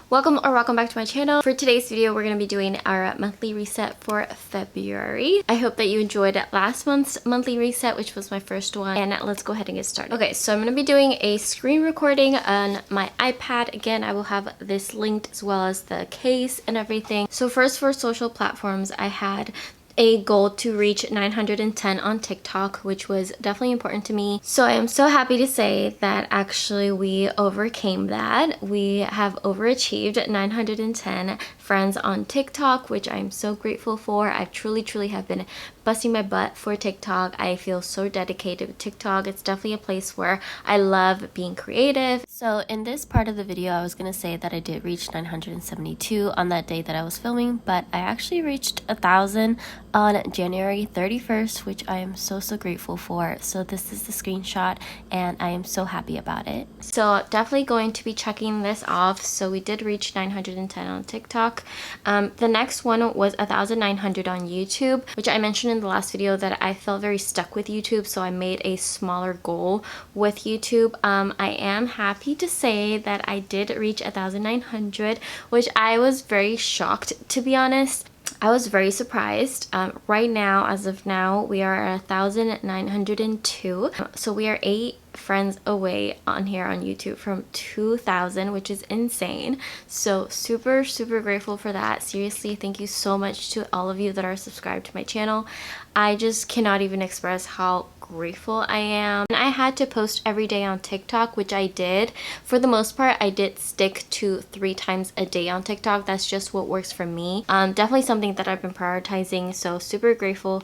Welcome back to my channel. For today's video, we're going to be doing our monthly reset for February. I hope that you enjoyed last month's monthly reset, which was my first one, and let's go ahead and get started. Okay, so I'm going to be doing a screen recording on my iPad. Again, I will have this linked as well as the case and everything. So first, for social platforms, I had a goal to reach 910 on TikTok, which was definitely important to me. So I am so happy to say that actually we overcame that. We have overachieved 910 friends on TikTok, which I'm so grateful for. I truly have been busting my butt for TikTok. I feel so dedicated with TikTok. It's definitely a place where I love being creative. So in this part of the video, I was gonna say that I did reach 972 on that day that I was filming, but I actually reached 1,000 on January 31st, which I am so grateful for. So this is the screenshot and I am so happy about it. So definitely going to be checking this off. So we did reach 910 on TikTok. The next one was 1,900 on YouTube, which I mentioned in the last video that I felt very stuck with YouTube, so I made a smaller goal with YouTube. I am happy to say that I did reach 1,900, which I was very shocked, to be honest. I was very surprised. Right now, as of now, we are at 1,902. So we are 8 friends away on here on YouTube from 2,000, which is insane. So super grateful for that. Seriously, thank you so much to all of you that are subscribed to my channel. I just cannot even express how grateful I am. I had to post every day on TikTok, which I did. For the most part, I did stick to 3 times a day on TikTok. That's just what works for me. Definitely something that I've been prioritizing, so super grateful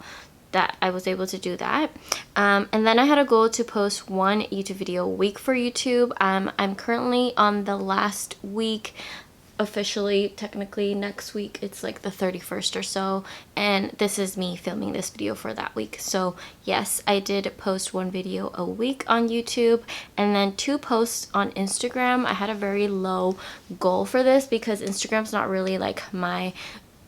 that I was able to do that. And then I had a goal to post 1 YouTube video a week for YouTube. I'm currently on the last week. Officially, technically next week it's like the 31st or so, and this is me filming this video for that week. So yes, I did post 1 video a week on YouTube and then 2 posts on Instagram. I had a very low goal for this because Instagram's not really like my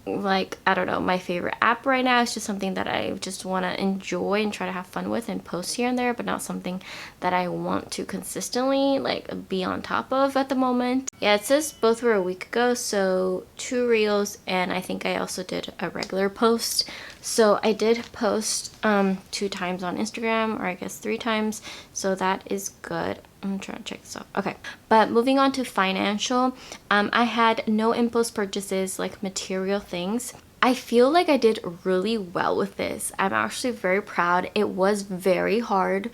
I don't know, my favorite app right now. It's just something that I just want to enjoy and try to have fun with and post here and there, but not something that I want to consistently like be on top of at the moment. Yeah, it says both were a week ago, so 2 reels, and I think I also did a regular post. So I did post 2 times on Instagram, or I guess 3 times, so that is good. I'm trying to check this out. Okay, but moving on to financial, I had no impulse purchases, like material things. I feel like I did really well with this. I'm actually very proud. It was very hard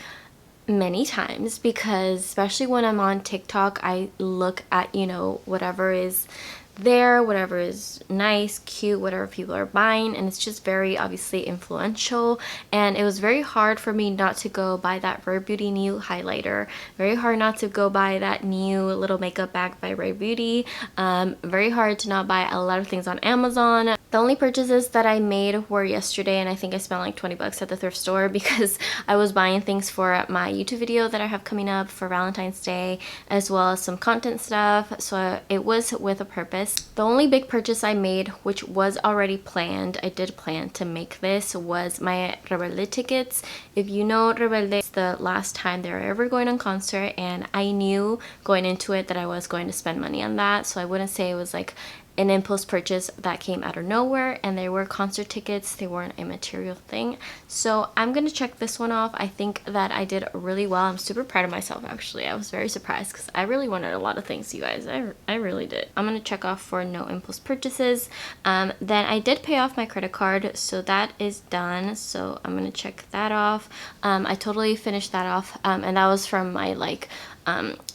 many times because especially when I'm on TikTok, I look at, you know, whatever is there, whatever is nice, cute, whatever people are buying, and it's just very obviously influential. And it was very hard for me not to go buy that Rare Beauty new highlighter, very hard not to go buy that new little makeup bag by Rare Beauty, very hard to not buy a lot of things on Amazon. The only purchases that I made were yesterday, and I think I spent like 20 bucks at the thrift store because I was buying things for my YouTube video that I have coming up for Valentine's Day, as well as some content stuff. So it was with a purpose. The only big purchase I made, which was already planned, I did plan to make this, was my Rebel tickets. If you know Rebel, it's the last time they're ever going on concert, and I knew going into it that I was going to spend money on that, so I wouldn't say it was like an impulse purchase that came out of nowhere. And they were concert tickets, they weren't a material thing. So I'm gonna check this one off. I think that I did really well. I'm super proud of myself, actually. I was very surprised because I really wanted a lot of things, you guys. I really did. I'm gonna check off for no impulse purchases. Then I did pay off my credit card, so that is done. So I'm gonna check that off. I totally finished that off, and that was from my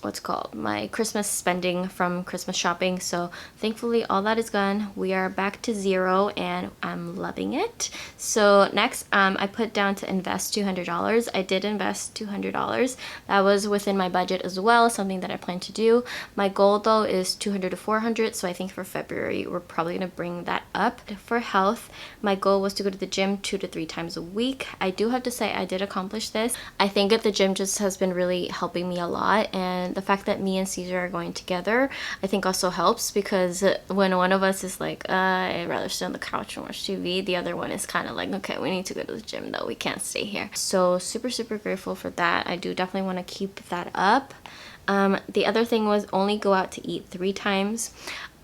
what's called my Christmas spending from Christmas shopping. So thankfully all that is gone. We are back to 0 and I'm loving it. So next, I put down to invest $200. I did invest $200. That was within my budget as well, something that I plan to do. My goal though is 200 to 400, so I think for February we're probably gonna bring that up. For health, my goal was to go to the gym 2 to 3 times a week. I do have to say I did accomplish this. I think that the gym just has been really helping me a lot, and the fact that me and Caesar are going together I think also helps, because when one of us is like I'd rather sit on the couch and watch TV, the other one is kind of like, okay, we need to go to the gym though, we can't stay here. So super grateful for that. I do definitely want to keep that up. The other thing was only go out to eat 3 times.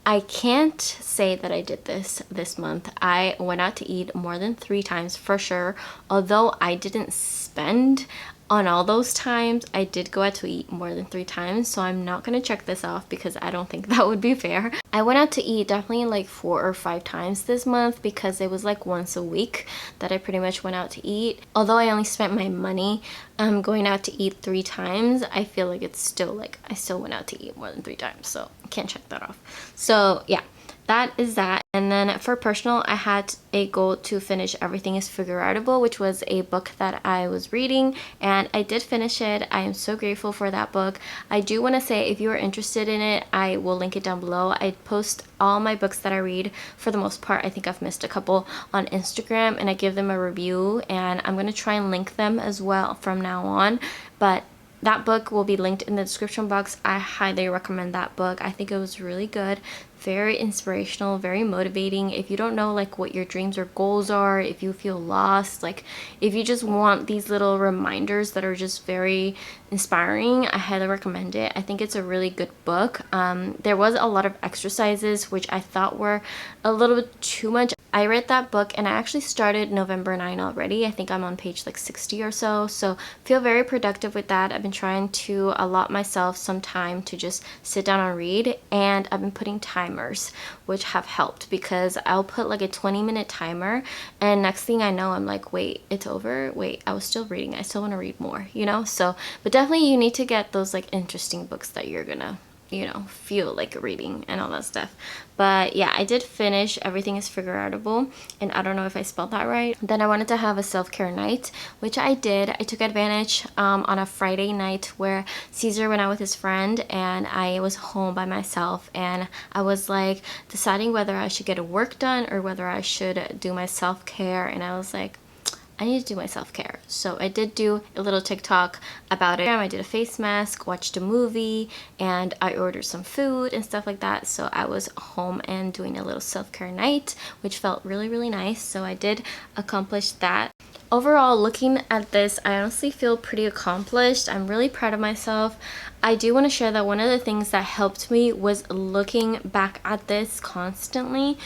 I can't say that I did this month. I went out to eat more than 3 times for sure. Although I didn't spend on all those times, I did go out to eat more than 3 times, so I'm not gonna check this off because I don't think that would be fair. I went out to eat definitely like 4 or 5 times this month because it was like once a week that I pretty much went out to eat. Although I only spent my money going out to eat 3 times, I feel like it's still like I still went out to eat more than 3 times, so I can't check that off. So yeah, that is that. And then for personal, I had a goal to finish Everything is Figureoutable, which was a book that I was reading, and I did finish it. I am so grateful for that book. I do want to say, if you are interested in it, I will link it down below. I post all my books that I read for the most part. I think I've missed a couple on Instagram, and I give them a review, and I'm going to try and link them as well from now on. But that book will be linked in the description box. I highly recommend that book. I think it was really good, very inspirational, very motivating. If you don't know like what your dreams or goals are, if you feel lost, like if you just want these little reminders that are just very inspiring, I highly recommend it. I think it's a really good book. There was a lot of exercises which I thought were a little bit too much. I read that book and I actually started November 9 already. I think I'm on page like 60 or so. So feel very productive with that. I've been trying to allot myself some time to just sit down and read, and I've been putting timers which have helped because I'll put like a 20-minute timer and next thing I know I'm like, wait, it's over. Wait, I was still reading. I still want to read more, you know? So, but definitely you need to get those like interesting books that you're gonna, you know, feel like reading and all that stuff. But yeah, I did finish Everything is Figureoutable, and I don't know if I spelled that right. Then I wanted to have a self-care night, which I did. I took advantage on a Friday night where Caesar went out with his friend and I was home by myself, and I was like deciding whether I should get a work done or whether I should do my self-care, and I was like, I need to do my self-care. So I did do a little TikTok about it. I did a face mask, watched a movie, and I ordered some food and stuff like that. So I was home and doing a little self-care night, which felt really, really nice. So I did accomplish that. Overall, looking at this, I honestly feel pretty accomplished. I'm really proud of myself. I do want to share that one of the things that helped me was looking back at this constantly,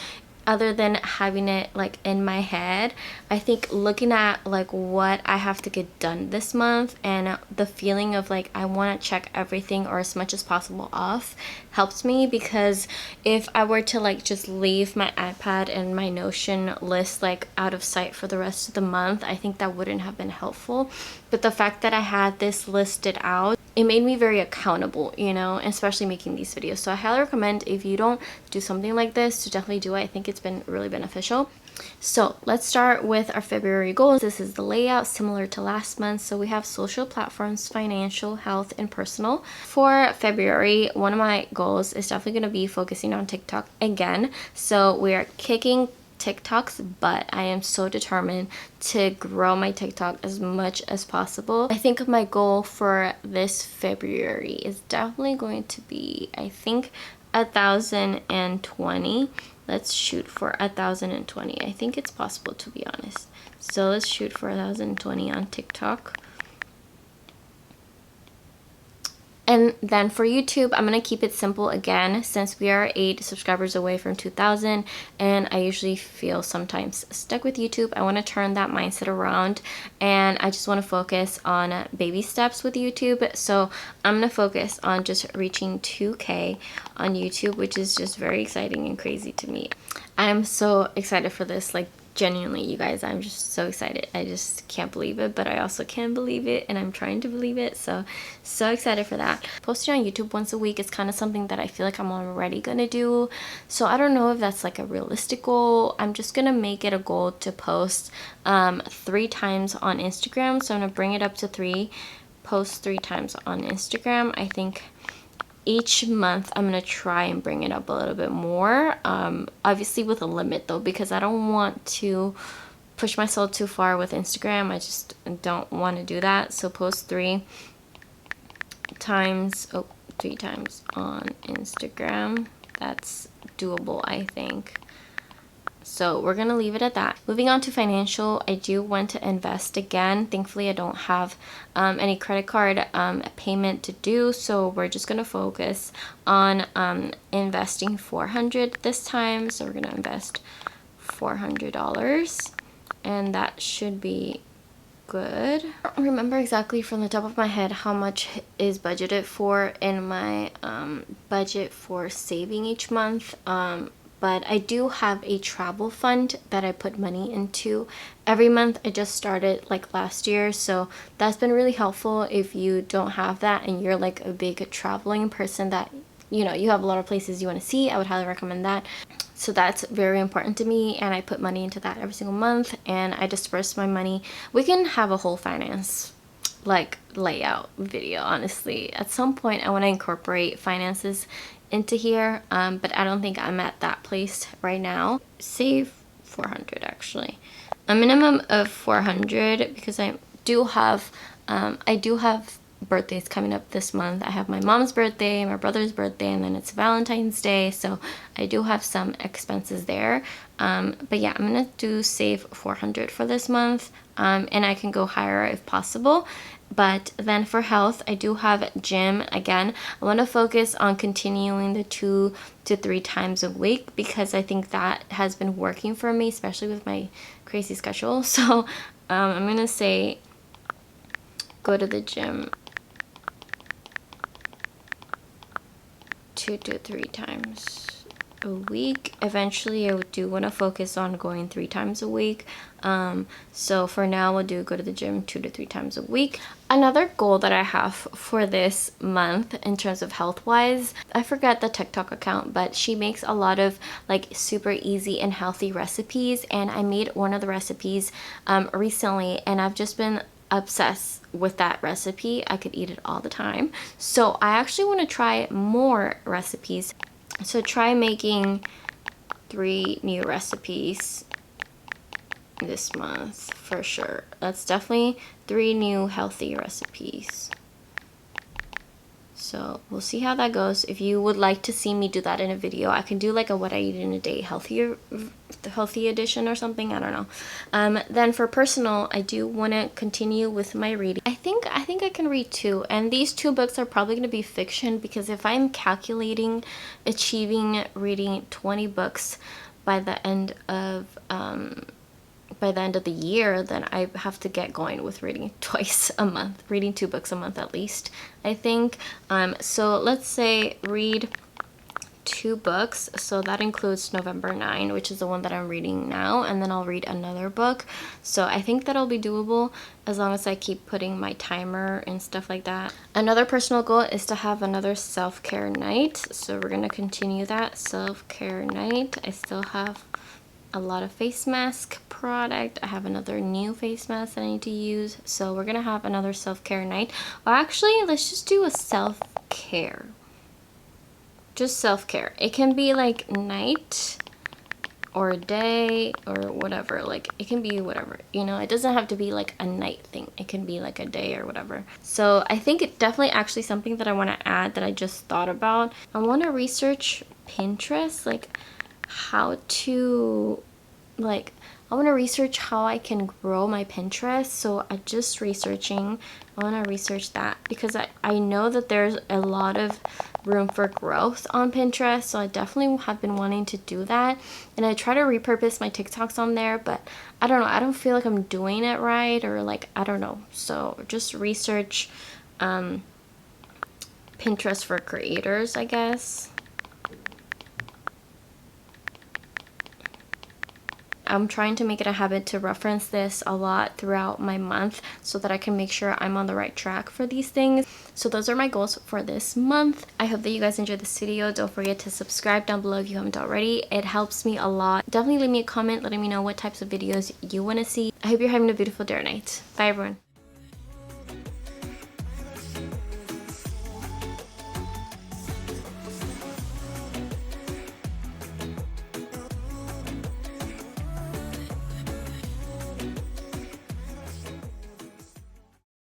other than having it like in my head. I think looking at like what I have to get done this month and the feeling of like I want to check everything or as much as possible off helps me, because if I were to like just leave my iPad and my Notion list like out of sight for the rest of the month, I think that wouldn't have been helpful. But the fact that I had this listed out, it made me very accountable, you know, especially making these videos. So I highly recommend, if you don't do something like this, to definitely do it. I think it's been really beneficial. So let's start with our February goals. This is the layout similar to last month. So we have social platforms, financial, health, and personal. For February, one of my goals is definitely going to be focusing on TikTok again. So we are kicking TikTok's butt. I am so determined to grow my TikTok as much as possible. I think my goal for this February is definitely going to be, I think, 1,020. Let's shoot for 1,020. I think it's possible, to be honest. So let's shoot for 1,020 on TikTok. And then for YouTube, I'm going to keep it simple again, since we are 8 subscribers away from 2,000 and I usually feel sometimes stuck with YouTube. I want to turn that mindset around, and I just want to focus on baby steps with YouTube. So I'm going to focus on just reaching 2K on YouTube, which is just very exciting and crazy to me. I'm so excited for this, like genuinely, you guys, I'm just so excited. I just can't believe it, but I also can believe it, and I'm trying to believe it. So excited for that. Posting on YouTube once a week is kind of something that I feel like I'm already gonna do. So I don't know if that's like a realistic goal. I'm just gonna make it a goal to post 3 times on Instagram. So I'm gonna bring it up to 3, post 3 times on Instagram. I think each month I'm gonna try and bring it up a little bit more, obviously with a limit though, because I don't want to push myself too far with Instagram. I just don't want to do that. So post 3 times on Instagram. That's doable, I think. So we're gonna leave it at that. Moving on to financial, I do want to invest again. Thankfully, I don't have any credit card payment to do, so we're just gonna focus on investing $400 this time. So we're gonna invest $400, and that should be good. I don't remember exactly from the top of my head how much is budgeted for in my budget for saving each month. But I do have a travel fund that I put money into every month. I just started like last year, so that's been really helpful. If you don't have that and you're like a big traveling person that, you know, you have a lot of places you want to see, I would highly recommend that. So that's very important to me, and I put money into that every single month, and I disperse my money. We can have a whole finance like layout video, honestly. At some point I want to incorporate finances into here, but I don't think I'm at that place right now. Save 400 actually, a minimum of 400, because I do have birthdays coming up this month. I have my mom's birthday, my brother's birthday, and then it's Valentine's Day, so I do have some expenses there. But yeah, I'm gonna do save 400 for this month, and I can go higher if possible. But then for health, I do have gym. Again, I want to focus on continuing the 2 to 3 times a week, because I think that has been working for me, especially with my crazy schedule. So I'm gonna say go to the gym 2 to 3 times a week. Eventually I do want to focus on going 3 times a week. So for now we'll go to the gym 2 to 3 times a week. Another goal that I have for this month in terms of health wise, I forgot the TikTok account, but she makes a lot of like super easy and healthy recipes, and I made one of the recipes recently, and I've just been obsessed with that recipe. I could eat it all the time. So I actually want to try more recipes. So try making 3 new recipes this month for sure. That's definitely 3 new healthy recipes. So we'll see how that goes. If you would like to see me do that in a video, I can do like a what I eat in a day healthy edition or something. I don't know. Then for personal, I do want to continue with my reading. I think I can read 2, and these 2 books are probably going to be fiction, because if I'm calculating achieving reading 20 books by the end of the year, then I have to get going with reading twice a month, reading 2 books a month at least, I think. So let's say read 2 books, so that includes November 9, which is the one that I'm reading now, and then I'll read another book. So I think that'll be doable as long as I keep putting my timer and stuff like that. Another personal goal is to have another self-care night, so we're gonna continue that self-care night. I still have a lot of face mask product. I have another new face mask that I need to use, so we're gonna have another self-care night. Well, actually, let's just do a self-care. Just self-care. It can be like night or a day or whatever. Like it can be whatever, you know. It doesn't have to be like a night thing. It can be like a day or whatever. So I think it definitely actually something that I want to add that I just thought about. I want to research Pinterest, like how to I want to research how I can grow my Pinterest. So I just researching. I want to research that, because I know that there's a lot of room for growth on Pinterest. So I definitely have been wanting to do that. And I try to repurpose my TikToks on there, but I don't know. I don't feel like I'm doing it right, or like, I don't know. So just research Pinterest for creators, I guess. I'm trying to make it a habit to reference this a lot throughout my month so that I can make sure I'm on the right track for these things. So those are my goals for this month. I hope that you guys enjoyed this video. Don't forget to subscribe down below if you haven't already. It helps me a lot. Definitely leave me a comment letting me know what types of videos you want to see. I hope you're having a beautiful day or night. Bye everyone.